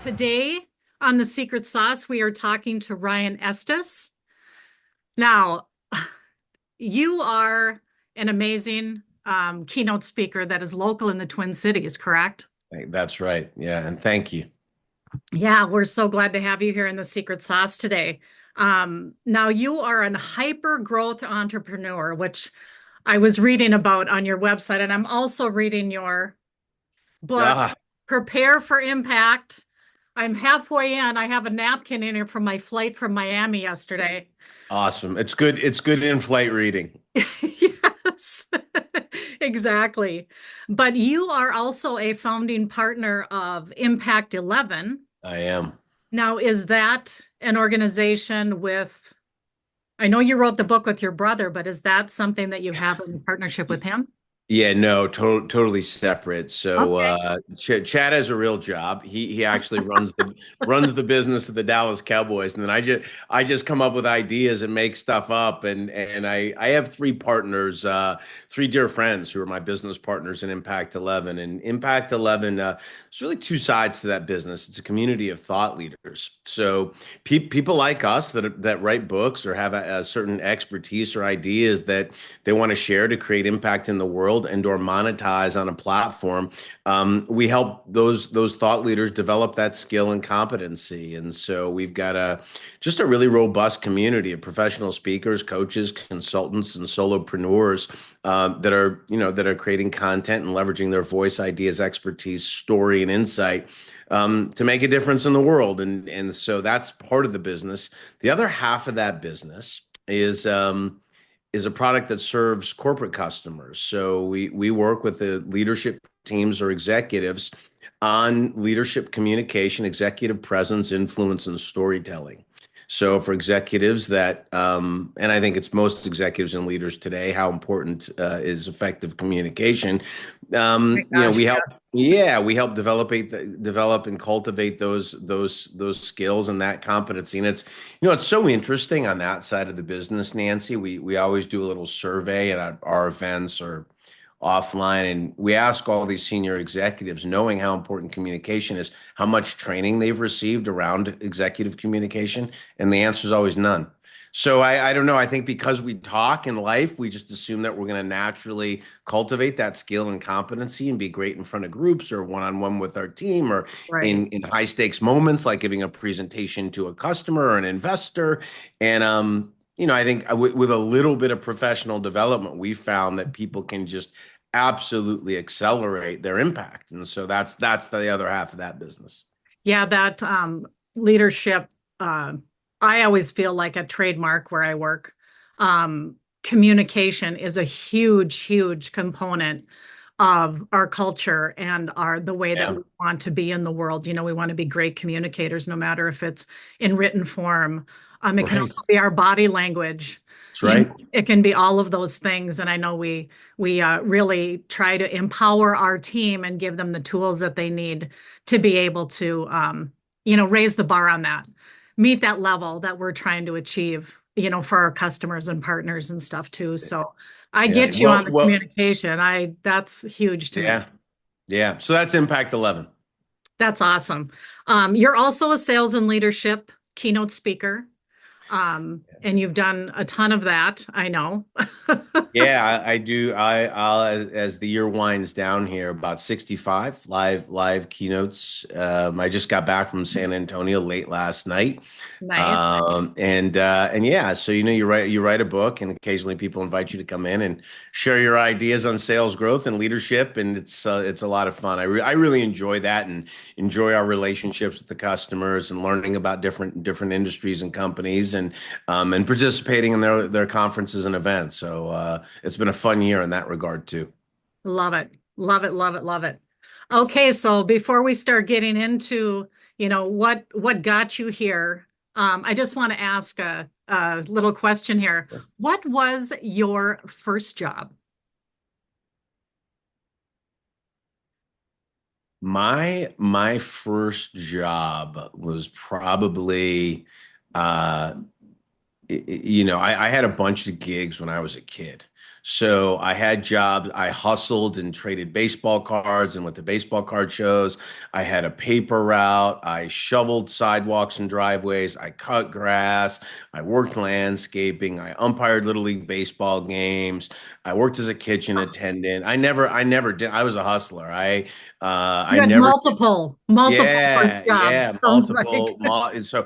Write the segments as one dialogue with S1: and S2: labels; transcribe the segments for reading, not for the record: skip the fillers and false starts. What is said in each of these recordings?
S1: Today on The Secret Sauce, we are talking to Ryan Estis. Now, you are an amazing keynote speaker that is local in the Twin Cities, correct?
S2: Hey, that's right. Yeah, and thank you.
S1: Yeah, we're so glad to have you here in The Secret Sauce today. Now, you are an hyper growth entrepreneur, which I was reading about on your website, and I'm also reading your book,
S2: Ah,
S1: Prepare for Impact. I'm halfway in. I have a napkin in here from my flight from Miami yesterday.
S2: awesome. It's good. It's good in-flight reading.
S1: Yes, exactly. But you are also a founding partner of Impact 11.
S2: I am.
S1: Now, is that an organization with, I know you wrote the book with your brother, but is that something that you have in partnership with him?
S2: Yeah, no, totally separate. So
S1: Okay.
S2: Chad has a real job. He actually runs the business of the Dallas Cowboys, and then I just come up with ideas and make stuff up. And I have three partners, three dear friends who are my business partners in Impact 11. And Impact 11, there's really two sides to that business. It's a community of thought leaders. So people like us that write books or have a certain expertise or ideas that they want to share to create impact in the world and or monetize on a platform. We help those thought leaders develop that skill and competency. And so we've got just a really robust community of professional speakers, coaches, consultants, and solopreneurs that are creating content and leveraging their voice, ideas, expertise, story, and insight to make a difference in the world. And so that's part of the business. The other half of that business is a product that serves corporate customers. So we work with the leadership teams or executives on leadership communication, executive presence, influence, and storytelling. So for executives and I think it's most executives and leaders today, how important is effective communication.
S1: My gosh,
S2: We help develop and cultivate those skills and that competency. And it's so interesting on that side of the business, Nancy. We always do a little survey at our events or offline, and we ask all these senior executives, knowing how important communication is, how much training they've received around executive communication, and the answer is always none. So I don't know. I think because we talk in life, we just assume that we're going to naturally cultivate that skill and competency and be great in front of groups or one-on-one with our team or
S1: right.
S2: in high stakes moments like giving a presentation to a customer or an investor. And I think with a little bit of professional development, we found that people can just absolutely accelerate their impact. And so that's the other half of that business.
S1: Yeah, that leadership, uh, I always feel like a trademark where I work. Communication is a huge, huge component of our culture and the way that
S2: Yeah.
S1: we want to be in the world. You know, we want to be great communicators, no matter if it's in written form. It can
S2: Right.
S1: also be our body language.
S2: That's right.
S1: It can be all of those things. And I know we really try to empower our team and give them the tools that they need to be able to, raise the bar on that, meet that level that we're trying to achieve, for our customers and partners and stuff too. So I
S2: Yeah.
S1: get you on
S2: Well,
S1: the
S2: well,
S1: communication. That's huge to me.
S2: yeah. Yeah. So that's Impact 11.
S1: That's awesome. You're also a sales and leadership keynote speaker. And you've done a ton of that, I know.
S2: Yeah, I do. I'll as the year winds down here, about 65 live keynotes. I just got back from San Antonio late last night.
S1: Nice.
S2: And yeah, so you write a book, and occasionally people invite you to come in and share your ideas on sales growth and leadership, and it's a lot of fun. I really enjoy that and enjoy our relationships with the customers and learning about different industries and companies and participating in their conferences and events. So it's been a fun year in that regard too.
S1: Love it. Love it. Love it. Love it. Okay, so before we start getting into, what got you here, I just want to ask a little question here. What was your first job?
S2: My first job was probably uh, I had a bunch of gigs when I was a kid. So I had jobs. I hustled and traded baseball cards and went to baseball card shows. I had a paper route. I shoveled sidewalks and driveways. I cut grass. I worked landscaping. I umpired Little League baseball games. I worked as a kitchen attendant. I never did. I was a hustler. I
S1: You had
S2: never
S1: multiple first
S2: yeah,
S1: jobs, sounds like.
S2: and so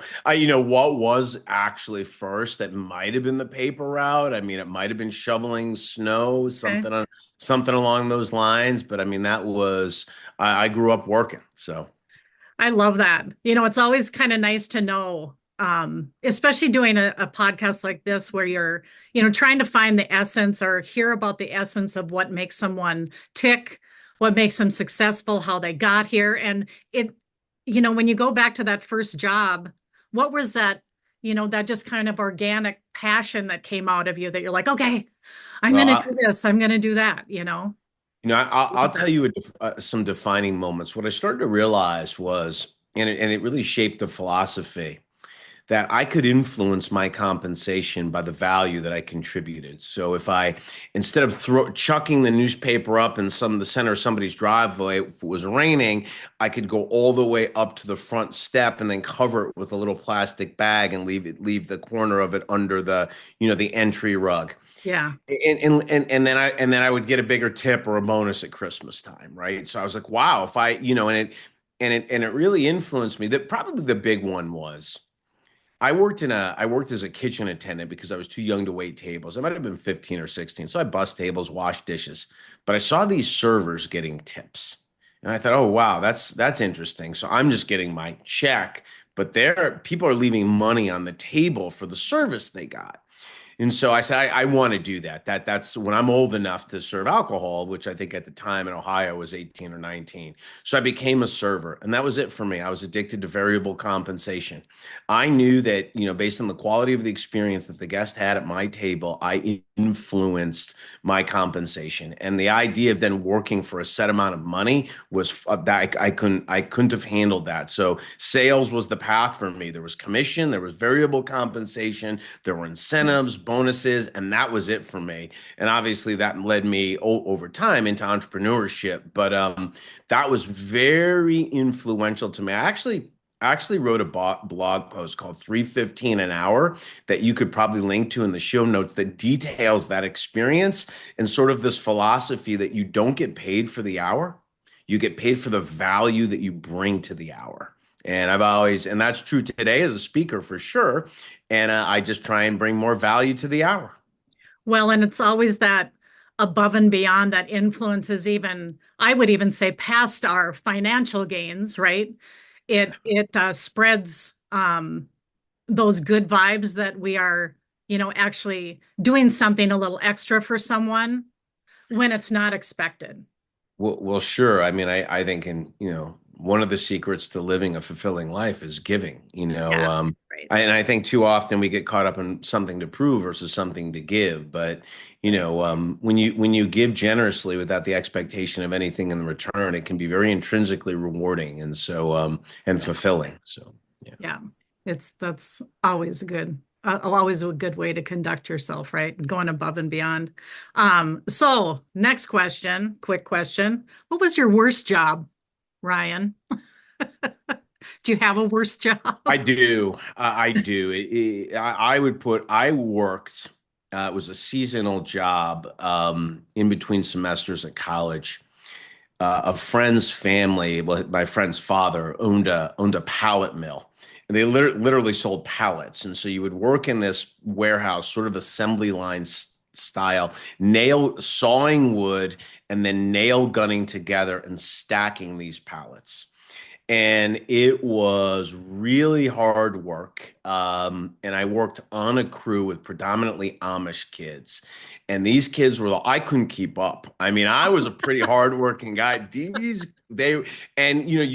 S2: what was actually first that might have been the paper route. I mean, it might have been shoveling snow,
S1: Okay.
S2: something along those lines. But I mean, I grew up working. So
S1: I love that. It's always kind of nice to know, especially doing a podcast like this where you're, trying to find the essence or hear about the essence of what makes someone tick, what makes them successful, how they got here. And when you go back to that first job, what was that, that just kind of organic passion that came out of you that you're like, okay, I'm
S2: well,
S1: going to do this, I'm going to do that.
S2: I'll tell you some defining moments. What I started to realize was, and it really shaped the philosophy, that I could influence my compensation by the value that I contributed. So if I, instead of chucking the newspaper up in the center of somebody's driveway, if it was raining, I could go all the way up to the front step and then cover it with a little plastic bag and leave the corner of it under the entry rug.
S1: Yeah.
S2: And then I would get a bigger tip or a bonus at Christmas time, right? So I was like, wow, if I, and it really influenced me. That probably the big one was I worked as a kitchen attendant because I was too young to wait tables. I might have been 15 or 16. So I bus tables, wash dishes. But I saw these servers getting tips. And I thought, oh wow, that's interesting. So I'm just getting my check, but people are leaving money on the table for the service they got. And so I said, I want to do that. That's when I'm old enough to serve alcohol, which I think at the time in Ohio was 18 or 19. So I became a server, and that was it for me. I was addicted to variable compensation. I knew that, based on the quality of the experience that the guest had at my table, I influenced my compensation. And the idea of then working for a set amount of money was that I couldn't have handled that. So sales was the path for me. There was commission, there was variable compensation, there were incentives, bonuses, and that was it for me. And obviously that led me over time into entrepreneurship. But that was very influential to me. I actually wrote a blog post called 315 an hour that you could probably link to in the show notes that details that experience and sort of this philosophy that you don't get paid for the hour. You get paid for the value that you bring to the hour. And that's true today as a speaker for sure. And I just try and bring more value to the hour.
S1: Well, and it's always that above and beyond that influences even, I would even say past our financial gains, right? It spreads those good vibes that we are, actually doing something a little extra for someone when it's not expected.
S2: Well, sure. I mean, I think one of the secrets to living a fulfilling life is giving,
S1: Yeah, right.
S2: and I think too often we get caught up in something to prove versus something to give. But, when you give generously without the expectation of anything in return, it can be very intrinsically rewarding and fulfilling. So, yeah.
S1: Yeah, that's always a good way to conduct yourself, right? Going above and beyond. So next question, quick question. What was your worst job, Ryan? Do you have a worst job?
S2: I do. I do. I worked, it was a seasonal job in between semesters at college. A friend's family, well, my friend's father owned a pallet mill. And they literally sold pallets. And so you would work in this warehouse, sort of assembly line style, nail sawing wood and then nail gunning together and stacking these pallets. And it was really hard work. And I worked on a crew with predominantly Amish kids. And these kids I couldn't keep up. I mean, I was a pretty hardworking guy. You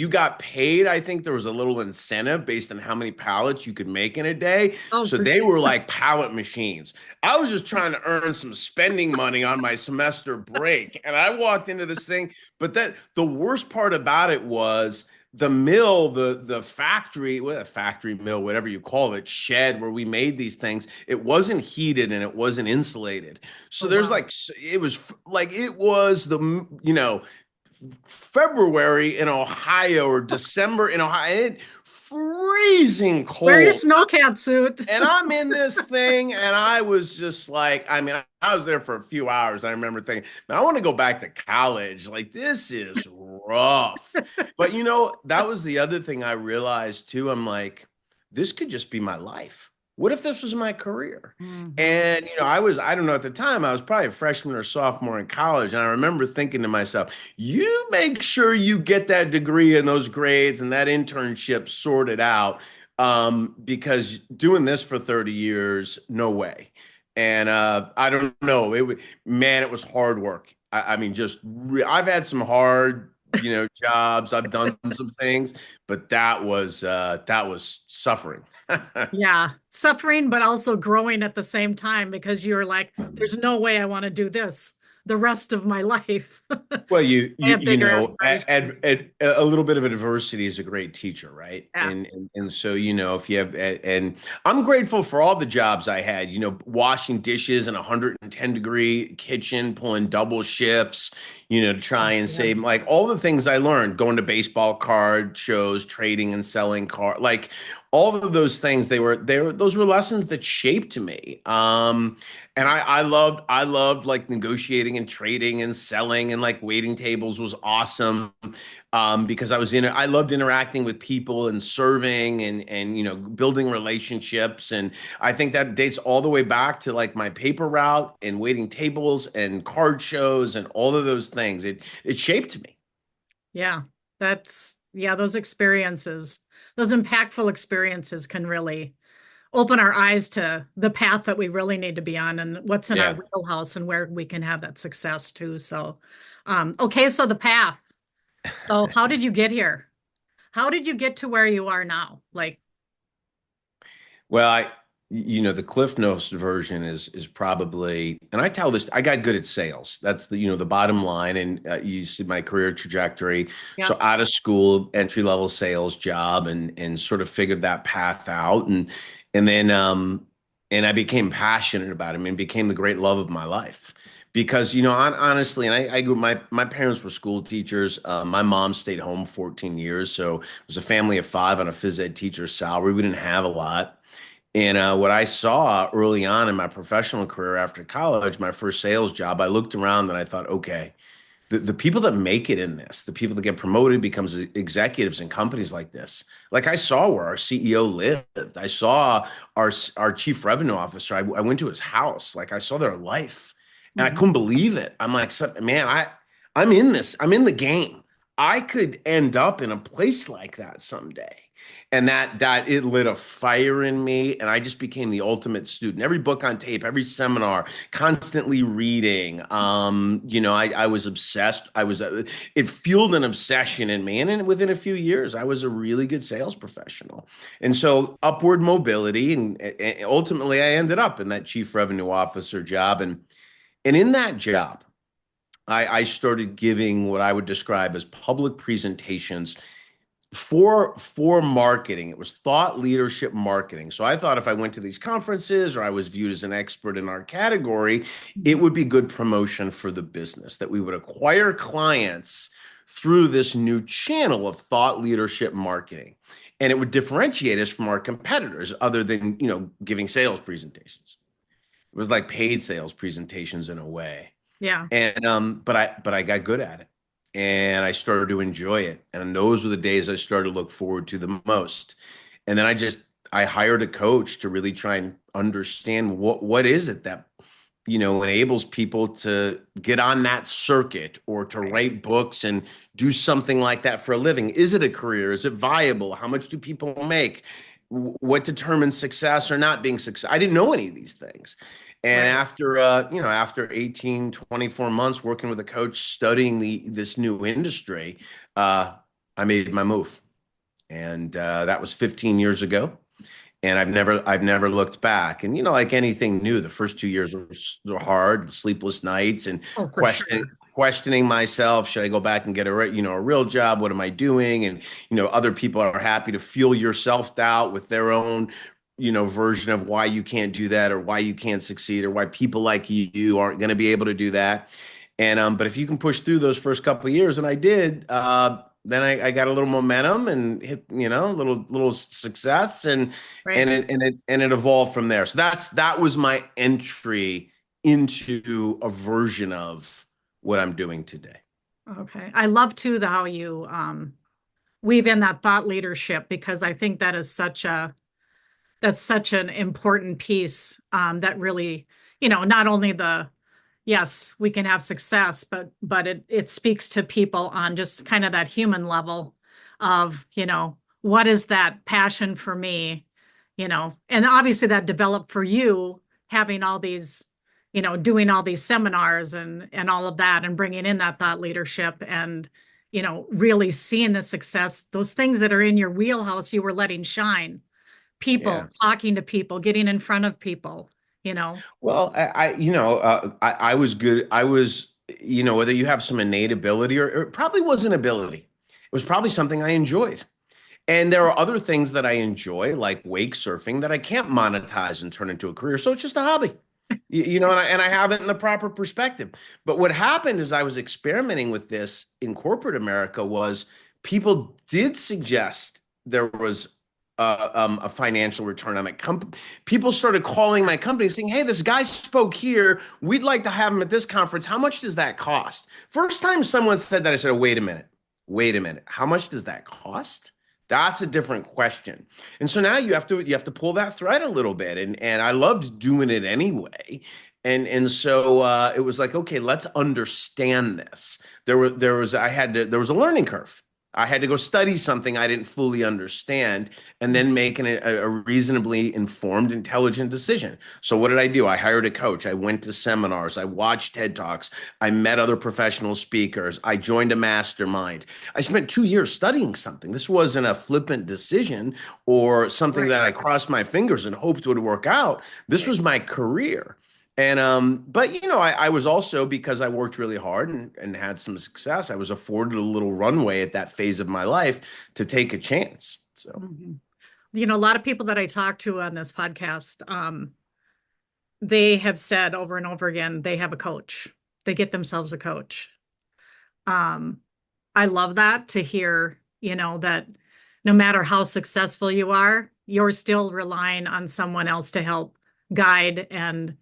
S2: got paid. I think there was a little incentive based on how many pallets you could make in a day.
S1: Oh,
S2: So
S1: for
S2: they
S1: sure.
S2: were like pallet machines. I was just trying to earn some spending money on my semester break. And I walked into this thing, but the worst part about it was the mill, the factory, well, a factory mill, whatever you call it, shed where we made these things, it wasn't heated and it wasn't insulated. So
S1: Oh,
S2: there's
S1: wow.
S2: like it was February in Ohio or December in Ohio, and freezing
S1: Wear your
S2: cold.
S1: snowcat suit.
S2: And I'm in this thing, and I was just like, I mean, I was there for a few hours. I remember thinking, man, I want to go back to college. Like, this is rough. But that was the other thing I realized too. I'm like, this could just be my life. What if this was my career?
S1: Hmm.
S2: And I don't know, at the time, I was probably a freshman or sophomore in college. And I remember thinking to myself, you make sure you get that degree and those grades and that internship sorted out, because doing this for 30 years, no way. And I don't know. Man, it was hard work. I mean, I've had some hard, jobs. I've done some things, but that was suffering.
S1: Yeah, suffering, but also growing at the same time because you're like, there's no way I want to do this the rest of my life.
S2: Well,
S1: I have bigger aspirations.
S2: a little bit of adversity is a great teacher, right?
S1: Yeah.
S2: And so if you have, and I'm grateful for all the jobs I had. Washing dishes in a 110-degree kitchen, pulling double shifts, to try and
S1: Yeah.
S2: save, like, all the things I learned, going to baseball card shows, trading and selling like all of those things. Those were lessons that shaped me. And I loved like negotiating and trading and selling, and like waiting tables was awesome, because I loved interacting with people and serving and building relationships. And I think that dates all the way back to like my paper route and waiting tables and card shows and all of those things. It shaped me.
S1: Yeah. Yeah, those experiences, those impactful experiences can really open our eyes to the path that we really need to be on and what's in our
S2: Yeah.
S1: wheelhouse and where we can have that success too. So, okay, so the path. So, how did you get here? How did you get to where you are now? Like,
S2: Well, the Cliff Notes version is probably, and I tell this, I got good at sales. That's the bottom line. And you see my career trajectory. So
S1: yep.
S2: out of school, entry level sales job, and sort of figured that path out, and I became passionate about it. I mean, it became the great love of my life. Because honestly, and I grew my parents were school teachers. My mom stayed home 14 years, so it was a family of five on a phys ed teacher's salary. We didn't have a lot. And what I saw early on in my professional career after college, my first sales job, I looked around and I thought, okay, the people that make it in this, the people that get promoted, becomes executives in companies like this. Like, I saw where our CEO lived. I saw our chief revenue officer. I went to his house. Like, I saw their life, and I
S1: Mhm.
S2: couldn't believe it. I'm like, man, I'm in this. I'm in the game. I could end up in a place like that someday. And that it lit a fire in me, and I just became the ultimate student. Every book on tape, every seminar, constantly reading. I was obsessed. It fueled an obsession in me. And then within a few years, I was a really good sales professional. And so upward mobility, and ultimately I ended up in that chief revenue officer job. And in that job, I started giving what I would describe as public presentations for marketing. It was thought leadership marketing. So I thought if I went to these conferences or I was viewed as an expert in our category, it
S1: Mhm.
S2: would be good promotion for the business, that we would acquire clients through this new channel of thought leadership marketing. And it would differentiate us from our competitors, other than, giving sales presentations. It was like paid sales presentations in a way.
S1: Yeah.
S2: And but I got good at it, and I started to enjoy it. And those were the days I started to look forward to the most. And then I hired a coach to really try and understand what is it that enables people to get on that circuit, or to
S1: Right.
S2: write books and do something like that for a living. Is it a career? Is it viable? How much do people make? What determines success or not being success? I didn't know any of these things. And
S1: Right.
S2: after 18, 24 months working with a coach, studying this new industry, I made my move. And that was 15 years ago. And I've never looked back. And like anything new, the first 2 years were hard, sleepless nights, and
S1: Oh, for sure.
S2: questioning myself. Should I go back and get a real job? What am I doing? And, other people are happy to fuel your self-doubt with their own, version of why you can't do that or why you can't succeed or why people like you aren't going to be able to do that. But if you can push through those first couple of years, and I did, then I got a little momentum and hit, little success, and
S1: Right.
S2: it evolved from there. So that was my entry into a version of what I'm doing today.
S1: Okay. I love too the how you weave in that thought leadership, because I think that's such an important piece, that really, not only yes, we can have success, but it speaks to people on just kind of that human level of, what is that passion for me, and obviously that developed for you having all these, doing all these seminars and all of that, and bringing in that thought leadership, and, really seeing the success, those things that are in your wheelhouse, you were letting shine, people,
S2: Yeah.
S1: talking to people, getting in front of people, you know.
S2: Well, I was good. I was, whether you have some innate ability or it probably was an ability. It was probably something I enjoyed. And there are other things that I enjoy, like wake surfing, that I can't monetize and turn into a career. So it's just a hobby, and I have it in the proper perspective. But what happened is I was experimenting with this in corporate America was people did suggest there was a financial return on it. People started calling my company saying, "Hey, this guy spoke here. We'd like to have him at this conference. How much does that cost?" First time someone said that, I said, "Oh, wait a minute. Wait a minute. How much does that cost?" That's a different question. And so now you have to pull that thread a little bit. And I loved doing it anyway. And so it was like, okay, let's understand this. There was a learning curve. I had to go study something I didn't fully understand and then make a reasonably informed, intelligent decision. So what did I do? I hired a coach. I went to seminars. I watched TED Talks. I met other professional speakers. I joined a mastermind. I spent 2 years studying something. This wasn't a flippant decision or something
S1: Right.
S2: that I crossed my fingers and hoped would work out. This
S1: Right.
S2: was my career. But I was also, because I worked really hard and had some success, I was afforded a little runway at that phase of my life to take a chance. So
S1: Mhm. A lot of people that I talk to on this podcast, they have said over and over again, they have a coach. They get themselves a coach. Um, I love that, to hear, that no matter how successful you are, you're still relying on someone else to help guide and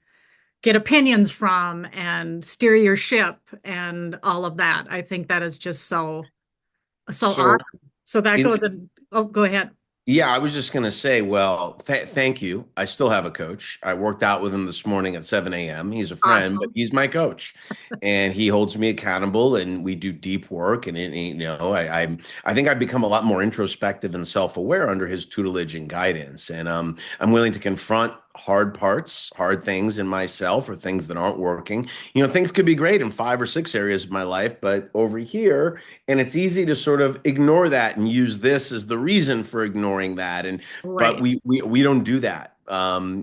S1: get opinions from and steer your ship and all of that. I think that is just so
S2: so
S1: awesome. So that
S2: in
S1: goes in, oh, go ahead.
S2: Yeah, I was just going to say, well, thank you. I still have a coach. I worked out with him this morning at 7 a.m. He's a friend, but
S1: Awesome.
S2: he's my coach, and he holds me accountable, and we do deep work. And I think I've become a lot more introspective and self-aware under his tutelage and guidance. And I'm willing to confront hard things in myself or things that aren't working. Things could be great in 5 or 6 areas of my life, but over here, and it's easy to sort of ignore that and use this as the reason for ignoring that. But
S1: Right.
S2: we don't do that.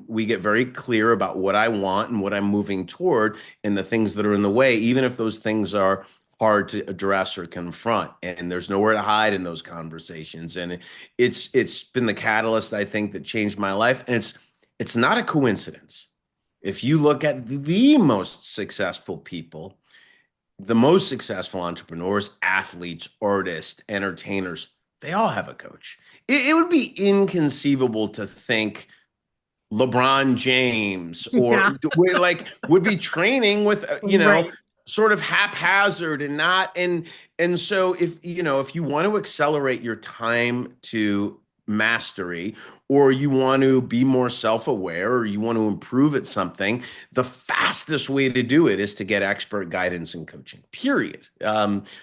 S2: We get very clear about what I want and what I'm moving toward and the things that are in the way, even if those things are hard to address or confront. And there's nowhere to hide in those conversations. And it's been the catalyst, I think, that changed my life. And it's not a coincidence. If you look at the most successful people, the most successful entrepreneurs, athletes, artists, entertainers, they all have a coach. It would be inconceivable to think LeBron James or
S1: Yeah.
S2: like would be training with
S1: Right.
S2: sort of haphazard and not and so if you want to accelerate your time to mastery, or you want to be more self-aware, or you want to improve at something, the fastest way to do it is to get expert guidance and coaching, period.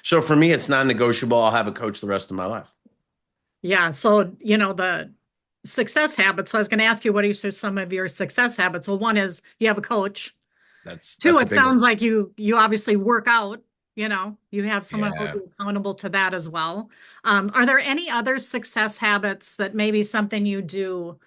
S2: So for me, it's non-negotiable. I'll have a coach the rest of my life.
S1: Yeah. So, the success habits. So I was going to ask you, what are some of your success habits? Well, one is you have a coach. Two,
S2: That's a
S1: it
S2: big one.
S1: sounds like you obviously work out, you have someone hold
S2: Yeah.
S1: you accountable to that as well. Are there any other success habits that maybe something you do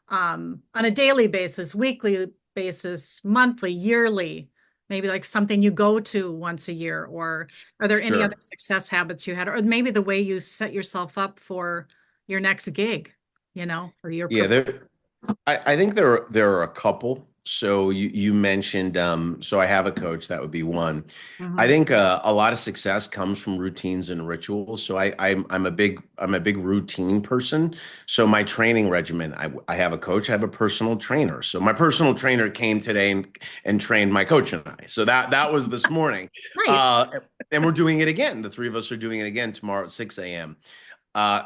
S1: on a daily basis, weekly basis, monthly, yearly, maybe like something you go to once a year, or are there any other
S2: Sure.
S1: success habits you had, or maybe the way you set yourself up for your next gig, or your
S2: Yeah,
S1: profession?
S2: I think there are a couple. So you mentioned so I have a coach, that would be one. I
S1: Mhm.
S2: think a lot of success comes from routines and rituals. So I'm a big routine person. So my training regimen, I have a coach, I have a personal trainer. So my personal trainer came today and trained my coach and I. So that was this morning.
S1: Nice.
S2: Uh, and we're doing it again. The three of us are doing it again tomorrow at 6 a.m.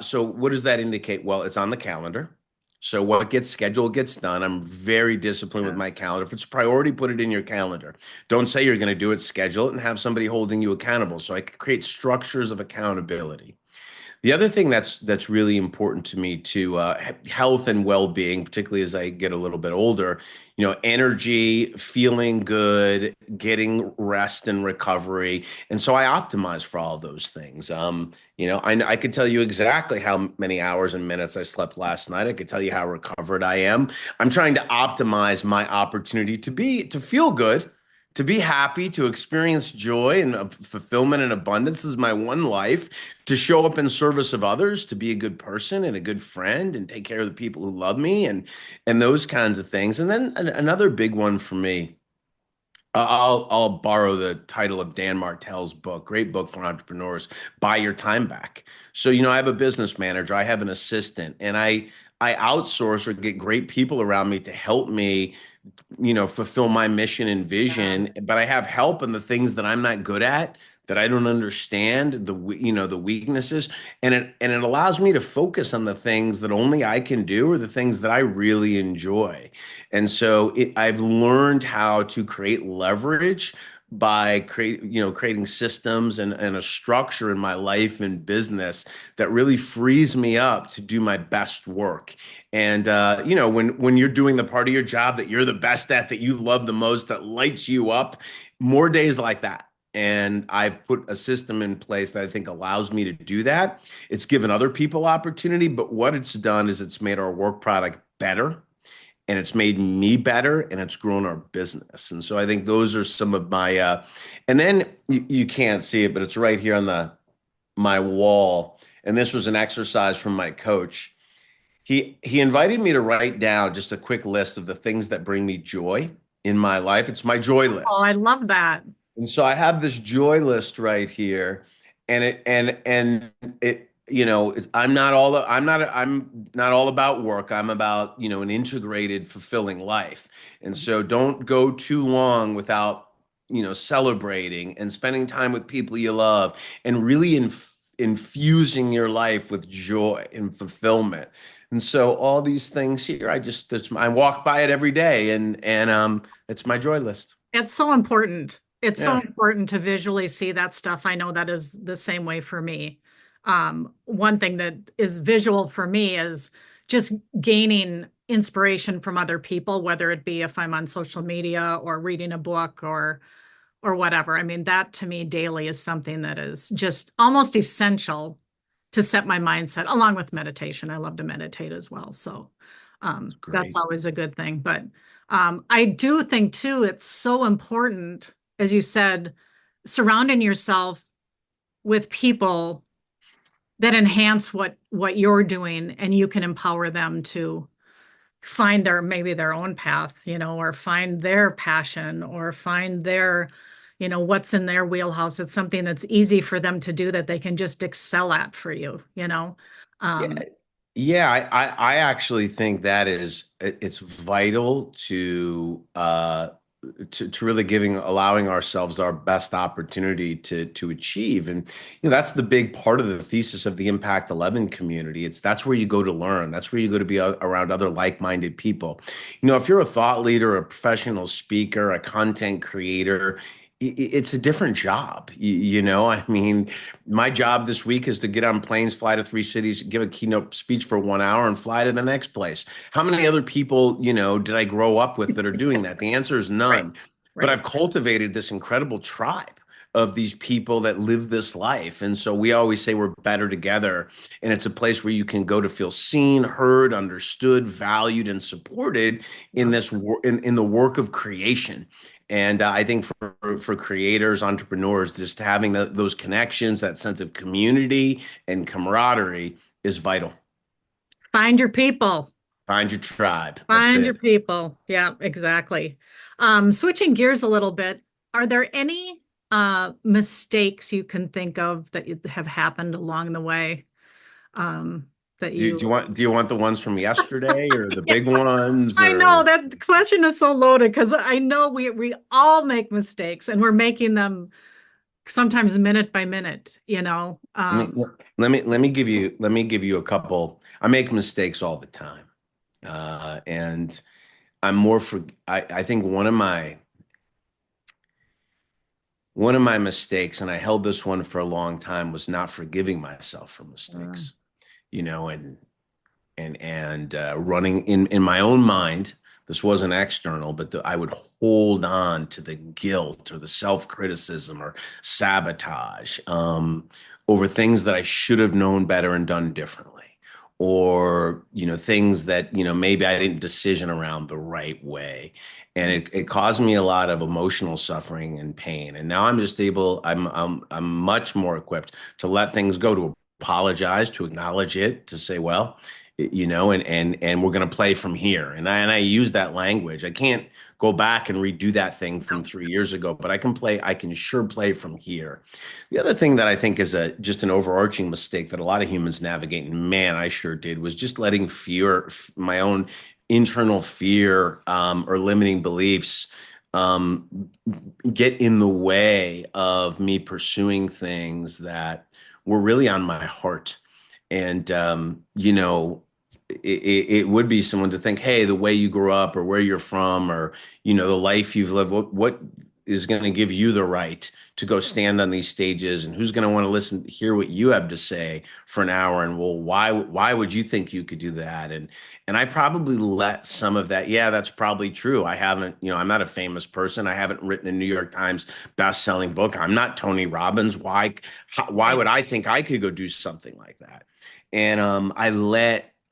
S2: So what does that indicate? Well, it's on the calendar. So what gets scheduled gets done. I'm very disciplined with my
S1: Yes.
S2: calendar. If it's a priority, put it in your calendar. Don't say you're going to do it, schedule it, and have somebody holding you accountable. So I can create structures of accountability. The other thing that's really important to me to health and well-being, particularly as I get a little bit older, energy, feeling good, getting rest and recovery. And so I optimize for all those things. I could tell you exactly how many hours and minutes I slept last night. I could tell you how recovered I am. I'm trying to optimize my opportunity to feel good, to be happy, to experience joy and fulfillment and abundance. This is my one life, to show up in service of others, to be a good person and a good friend and take care of the people who love me and those kinds of things. And then another big one for me, I'll borrow the title of Dan Martell's book, great book for entrepreneurs, Buy Your Time Back. So, I have a business manager, I have an assistant, and I outsource or get great people around me to help me fulfill my mission and
S1: Yeah.
S2: vision, but I have help in the things that I'm not good at, that I don't understand, the weaknesses, and it allows me to focus on the things that only I can do or the things that I really enjoy. And so I've learned how to create leverage by creating systems and a structure in my life and business that really frees me up to do my best work. And when you're doing the part of your job that you're the best at, that you love the most, that lights you up, more days like that. And I've put a system in place that I think allows me to do that. It's given other people opportunity, but what it's done is it's made our work product better, and it's made me better, and it's grown our business. And so I think those are some of my and then you can't see it, but it's right here on the my wall. And this was an exercise from my coach. He invited me to write down just a quick list of the things that bring me joy in my life. It's my joy
S1: Oh, I
S2: list.
S1: love that.
S2: And so I have this joy list right here, and I'm not all about work. I'm about, an integrated, fulfilling life. And so don't go too long without, celebrating and spending time with people you love and really infusing your life with joy and fulfillment. And so all these things here, I walk by it every day, and it's my joy list.
S1: It's so important. It's so
S2: Yeah.
S1: important to visually see that stuff. I know that is the same way for me. One thing that is visual for me is just gaining inspiration from other people, whether it be if I'm on social media or reading a book or whatever. I mean, that to me daily is something that is just almost essential to set my mindset, along with meditation. I love to meditate as well. So that's
S2: Great.
S1: always a good thing. But I do think too, it's so important, as you said, surrounding yourself with people that enhance what you're doing, and you can empower them to find maybe their own path, or find their passion, or find their, what's in their wheelhouse. It's something that's easy for them to do that they can just excel at for you.
S2: Yeah,
S1: Um,
S2: yeah. I actually think it's vital to really allowing ourselves our best opportunity to achieve. And that's the big part of the thesis of the Impact 11 community. That's where you go to learn. That's where you go to be around other like-minded people. If you're a thought leader, a professional speaker, a content creator, it's a different job. I mean, my job this week is to get on planes, fly to 3 cities, give a keynote speech for 1 hour, and fly to the next place. How many other people, did I grow up with that are doing that? The answer is
S1: right,
S2: none. But
S1: right.
S2: I've cultivated this incredible tribe of these people that live this life. And so we always say we're better together. And it's a place where you can go to feel seen, heard, understood, valued, and supported in
S1: Love
S2: in the work of creation. And I think for creators, entrepreneurs, just having those connections, that sense of community and camaraderie is vital.
S1: Find your people.
S2: Find your tribe. That's
S1: Find
S2: it.
S1: your people. Yeah, exactly. Switching gears a little bit, are there any mistakes you can think of that have happened along the way? That
S2: Do you
S1: you
S2: want the ones from yesterday or the big ones
S1: I know
S2: or
S1: that question is so loaded because I know we all make mistakes and we're making them sometimes minute by minute, you know.
S2: let me let me give you a couple. I make mistakes all the time. And I'm more for I think one of my mistakes, and I held this one for a long time, was not forgiving myself for
S1: Uh,
S2: mistakes, and running in my own mind. This wasn't external, but I would hold on to the guilt or the self-criticism or sabotage over things that I should have known better and done differently, or things that maybe I didn't decision around the right way, and it caused me a lot of emotional suffering and pain. And now I'm just able. I'm much more equipped to let things go, to apologize, to acknowledge it, to say, well, and we're going to play from here. And I use that language. I can't go back and redo that thing from 3 years ago, but I can sure play from here. The other thing that I think is just an overarching mistake that a lot of humans navigate, and man, I sure did, was just letting my own internal fear, or limiting beliefs, um, get in the way of me pursuing things that were really on my heart. And it would be someone to think, hey, the way you grew up or where you're from, or the life you've lived, what is going to give you the right to go stand on these stages, and who's going to want to hear what you have to say for an hour, and well, why would you think you could do that? And I probably let some of that. Yeah, that's probably true. I haven't, I'm not a famous person. I haven't written a New York Times best-selling book. I'm not Tony Robbins. Why
S1: right.
S2: would I think I could go do something like that? And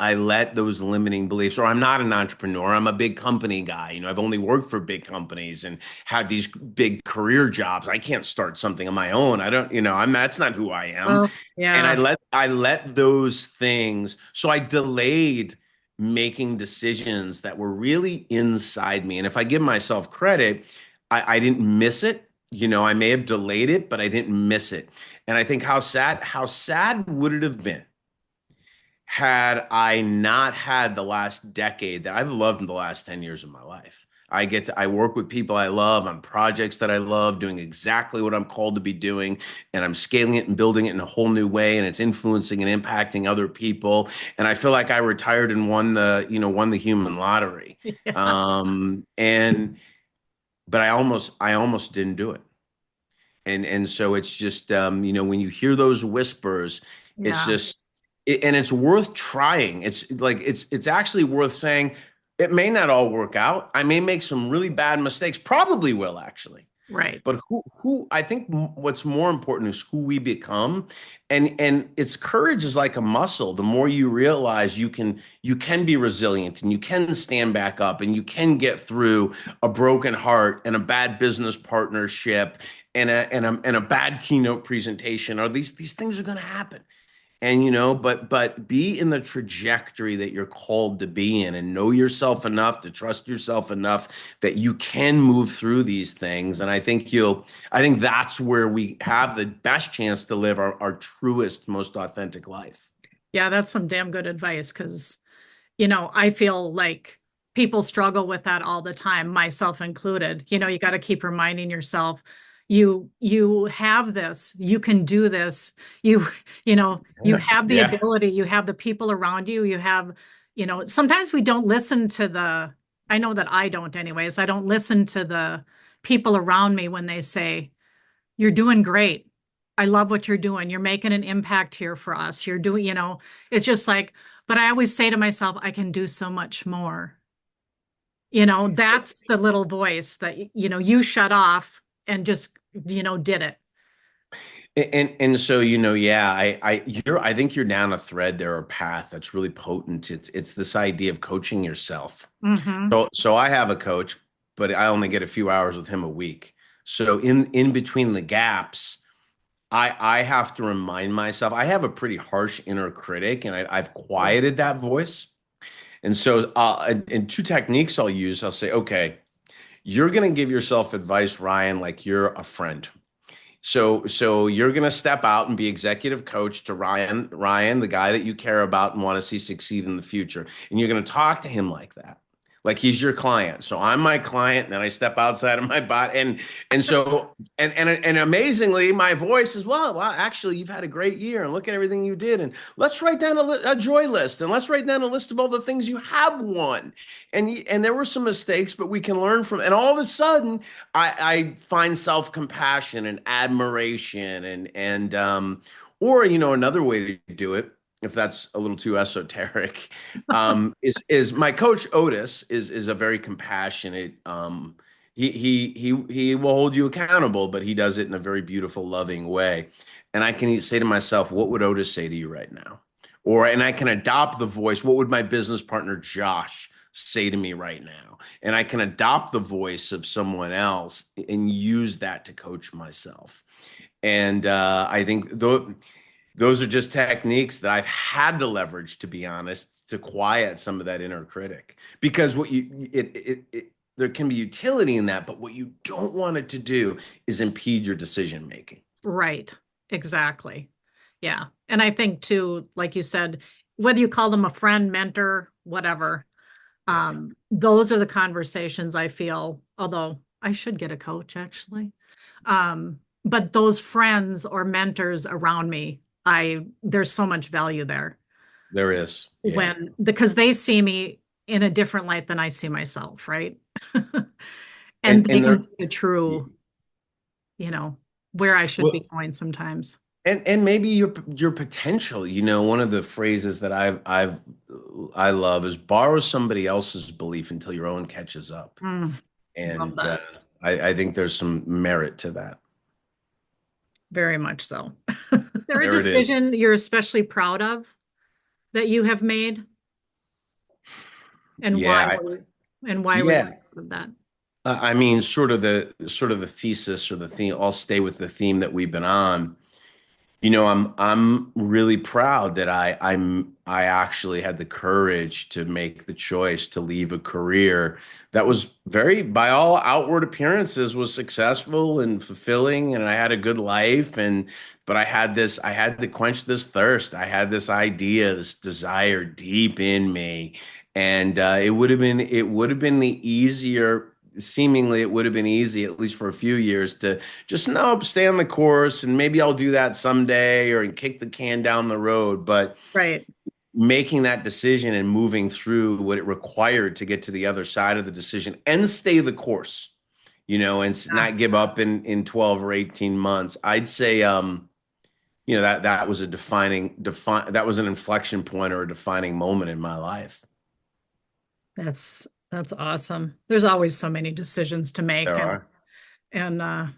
S2: I let those limiting beliefs, or I'm not an entrepreneur. I'm a big company guy. I've only worked for big companies and had these big career jobs. I can't start something on my own. I don't, that's not who I am.
S1: Well,
S2: And I
S1: yeah,
S2: let I let those things. So I delayed making decisions that were really inside me. And if I give myself credit, I didn't miss it. I may have delayed it, but I didn't miss it. And I think how sad would it have been had I not had the last decade that I've loved in the last 10 years of my life. I work with people I love on projects that I love, doing exactly what I'm called to be doing, and I'm scaling it and building it in a whole new way, and it's influencing and impacting other people. And I feel like I retired and won the human lottery.
S1: yeah,
S2: And but I almost didn't do it. And so it's just, when you hear those whispers, it's
S1: yeah,
S2: just and it's worth trying. It's like it's actually worth saying it may not all work out. I may make some really bad mistakes, probably will actually.
S1: right.
S2: But who I think what's more important is who we become. And it's courage is like a muscle. The more you realize you can be resilient, and you can stand back up, and you can get through a broken heart and a bad business partnership and a bad keynote presentation, or these things are going to happen. And but be in the trajectory that you're called to be in, and know yourself enough to trust yourself enough that you can move through these things. And I think that's where we have the best chance to live our truest, most authentic life.
S1: Yeah, that's some damn good advice because, I feel like people struggle with that all the time, myself included. You got to keep reminding yourself, you have this, you can do this. You, you
S2: Yeah.
S1: have the
S2: Yeah.
S1: ability, you have the people around you, sometimes we don't listen to I know that I don't anyways. I don't listen to the people around me when they say, you're doing great. I love what you're doing. You're making an impact here for us. You're doing, it's just like, but I always say to myself, I can do so much more. That's the little voice that, you shut off and just, did it.
S2: And so yeah, I think you're down a thread there, a path that's really potent. It's this idea of coaching yourself.
S1: Hmm.
S2: So I have a coach. but I only get a few hours with him a week. So in between the gaps, I have to remind myself I have a pretty harsh inner critic, and I've
S1: Yeah.
S2: quieted that voice. And so, and two techniques I'll use. I'll say, okay, you're going to give yourself advice, Ryan, like you're a friend. So you're going to step out and be executive coach to Ryan, the guy that you care about and want to see succeed in the future. And you're going to talk to him like that. Like he's your client. So I'm my client, and then I step outside of my bot. And amazingly, my voice is, well, actually, you've had a great year and look at everything you did. And let's write down a joy list, and let's write down a list of all the things you have won. And there were some mistakes, but we can learn from. And all of a sudden, I find self-compassion and admiration or another way to do it, if that's a little too esoteric, is my coach Otis is a very compassionate. He will hold you accountable, but he does it in a very beautiful, loving way. And I can say to myself, what would Otis say to you right now? And I can adopt the voice. What would my business partner Josh say to me right now? And I can adopt the voice of someone else and use that to coach myself. And I think those are just techniques that I've had to leverage, to be honest, to quiet some of that inner critic. Because there can be utility in that, but what you don't want it to do is impede your decision making.
S1: Right. Exactly. Yeah. And I think too, like you said, whether you call them a friend, mentor, whatever,
S2: Yeah,
S1: those are the conversations I feel, although I should get a coach actually. But those friends or mentors around me, there's so much value there
S2: there is. Yeah.
S1: because they see me in a different light than I see myself, right? And
S2: And
S1: they
S2: and
S1: can
S2: there
S1: see the true, you know, where I should be
S2: well,
S1: going sometimes.
S2: and maybe your potential. One of the phrases that I love is borrow somebody else's belief until your own catches up.
S1: Mm, love
S2: And
S1: that.
S2: I think there's some merit to that.
S1: Very much so. Is there a
S2: There it is.
S1: decision you're especially proud of that you have made, and why
S2: Yeah,
S1: were you
S2: yeah.
S1: proud of that?
S2: I mean, sort of the thesis or the theme. I'll stay with the theme that we've been on. I'm really proud that I actually had the courage to make the choice to leave a career that was very, by all outward appearances, was successful and fulfilling, and I had a good life. But I had to quench this thirst. I had this idea, this desire deep in me, and it would have been the easier. Seemingly, it would have been easy, at least for a few years, to just nope, stay on the course, and maybe I'll do that someday, or and kick the can down the road. But
S1: Right.
S2: making that decision and moving through what it required to get to the other side of the decision and stay the course, and
S1: Yeah.
S2: not give up in 12 or 18 months. I'd say that was a that was an inflection point or a defining moment in my life.
S1: That's awesome. There's always so many decisions to make
S2: There are.
S1: and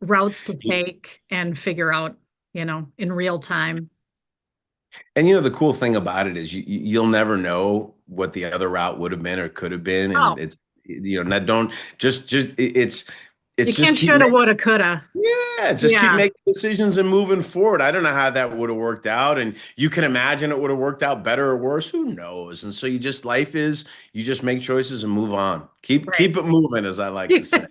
S1: routes to take and figure out, in real time.
S2: And the cool thing about it is you'll never know what the other route would have been or could have been, and
S1: Oh,
S2: it's not don't just it's
S1: you
S2: just
S1: can't
S2: keep
S1: shoulda,
S2: making,
S1: woulda, coulda.
S2: yeah, just keep
S1: Yeah,
S2: making decisions and moving forward. I don't know how that would have worked out, and you can imagine it would have worked out better or worse. Who knows? And so you just make choices and move on. Keep
S1: right.
S2: it moving, as I like to say.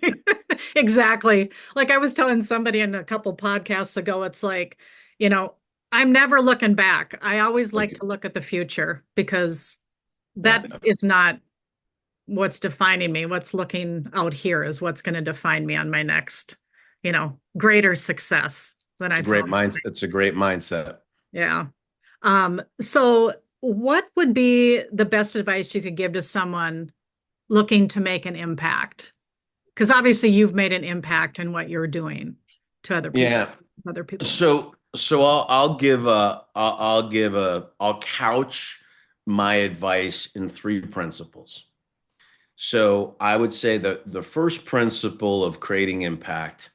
S1: Exactly. Like I was telling somebody in a couple podcasts ago, it's like, you know, I'm never looking back. I always like
S2: Okay.
S1: to look at the future because
S2: Yeah,
S1: that is not what's defining me. What's looking out here is what's going to define me on my next, greater success than
S2: it's
S1: I
S2: a great
S1: found.
S2: mind. It's a great mindset.
S1: Yeah. So what would be the best advice you could give to someone looking to make an impact? Because obviously you've made an impact in what you're doing to
S2: Yeah.
S1: other people.
S2: So I'll couch my advice in three principles. So I would say that the first principle of creating impact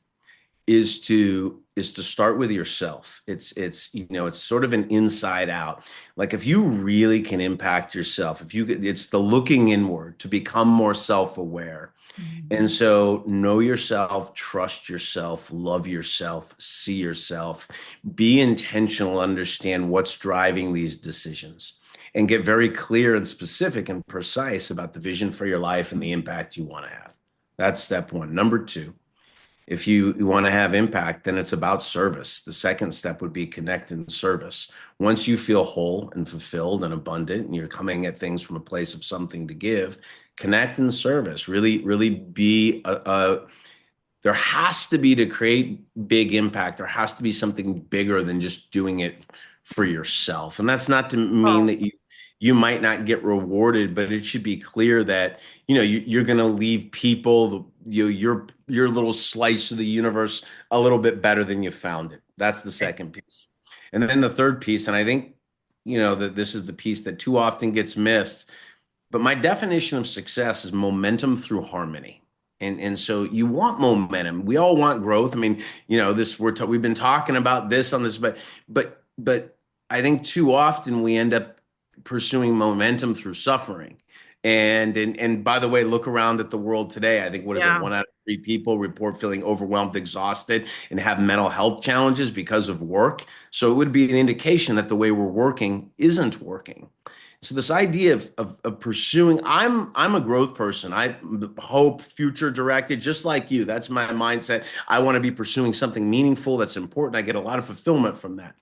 S2: is to start with yourself. It's sort of an inside out. Like if you really can impact yourself, it's the looking inward to become more self-aware. And
S1: Mhm.
S2: so know yourself, trust yourself, love yourself, see yourself, be intentional, understand what's driving these decisions, and get very clear and specific and precise about the vision for your life and the impact you want to have. That's step one. Number two, if you want to have impact, then it's about service. The second step would be connect and service. Once you feel whole and fulfilled and abundant, and you're coming at things from a place of something to give, connect and service. Really, really be there has to be to create big impact. There has to be something bigger than just doing it for yourself. And that's not to mean
S1: Oh,
S2: that you might not get rewarded, but it should be clear that you're going to leave people your little slice of the universe a little bit better than you found it. That's the
S1: okay.
S2: second piece. And then the third piece, and I think that this is the piece that too often gets missed, but my definition of success is momentum through harmony. And so you want momentum. We all want growth. I mean, we've been talking about this on this, but I think too often we end up pursuing momentum through suffering. And by the way, look around at the world today. I think, what is it?
S1: Yeah.
S2: 1 out of 3 people report feeling overwhelmed, exhausted, and have mental health challenges because of work. So it would be an indication that the way we're working isn't working. So this idea of pursuing, I'm a growth person. I hope future directed, just like you. That's my mindset. I want to be pursuing something meaningful that's important. I get a lot of fulfillment from that.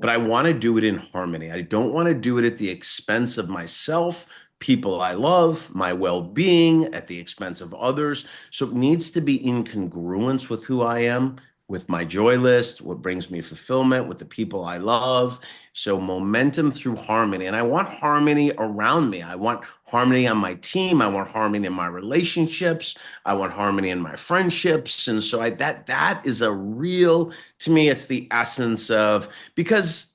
S2: But I want to do it in harmony. I don't want to do it at the expense of myself, people I love, my well-being, at the expense of others. So it needs to be in congruence with who I am, with my joy list, what brings me fulfillment, with the people I love. So momentum through harmony. And I want harmony around me. I want harmony on my team. I want harmony in my relationships. I want harmony in my friendships. And so that is a real, to me, it's the essence of, because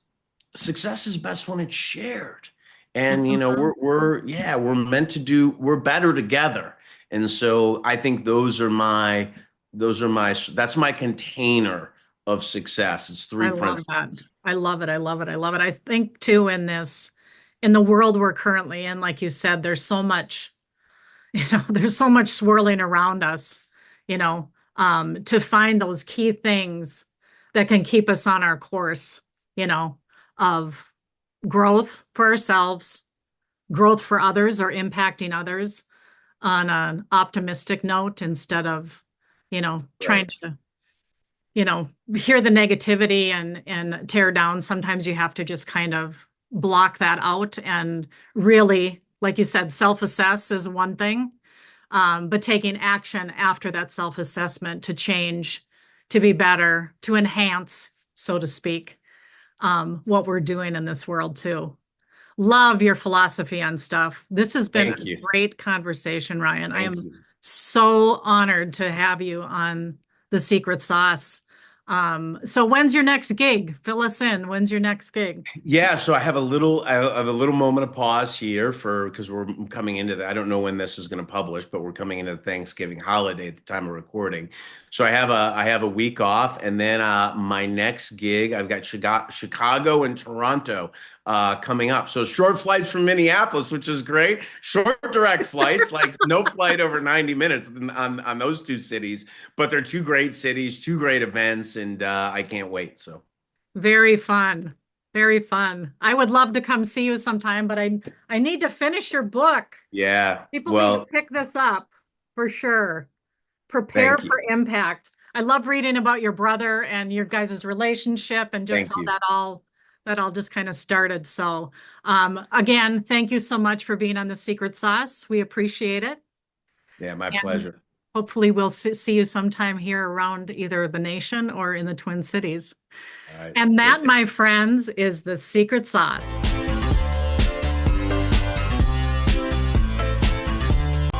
S2: success is best when it's shared. And
S1: Mhm.
S2: we're meant to do, we're better together. And so I think that's my container of success. It's
S1: I
S2: three
S1: love that.
S2: principles.
S1: I love it. I love it. I love it. I think too in the world we're currently in, like you said, there's so much, there's so much swirling around us, to find those key things that can keep us on our course, you know, of growth for ourselves, growth for others or impacting others on an optimistic note instead of, trying
S2: Right.
S1: to hear the negativity and tear down. Sometimes you have to just kind of block that out and really, like you said, self-assess is one thing, but taking action after that self-assessment to change, to be better, to enhance, so to speak, what we're doing in this world too. Love your philosophy on stuff. This has been a
S2: Thank you.
S1: great conversation, Ryan. I
S2: Thank
S1: am
S2: you.
S1: so honored to have you on The Secret Sauce. So when's your next gig? Fill us in. When's your next gig?
S2: Yeah, so I have a little moment of pause here for because we're coming into the, I don't know when this is going to publish, but we're coming into the Thanksgiving holiday at the time of recording. So I have a week off, and then my next gig, I've got Chicago and Toronto coming up. So short flights from Minneapolis, which is great. Short direct flights, like no flight over 90 minutes on those two cities, but they're two great cities, two great events, and I can't wait. So.
S1: Very fun. Very fun. I would love to come see you sometime, but I need to finish your book.
S2: Yeah,
S1: People need to
S2: well,
S1: pick this up for sure. Prepare
S2: thank
S1: for
S2: you.
S1: impact. I love reading about your brother and your guys' relationship and just
S2: Thank
S1: how
S2: you.
S1: that all just kind of started. So, again, thank you so much for being on The Secret Sauce. We appreciate it.
S2: Yeah, my
S1: And
S2: pleasure.
S1: hopefully we'll see you sometime here around either the nation or in the Twin Cities.
S2: All right.
S1: And
S2: Take
S1: that,
S2: care.
S1: my friends, is The Secret Sauce.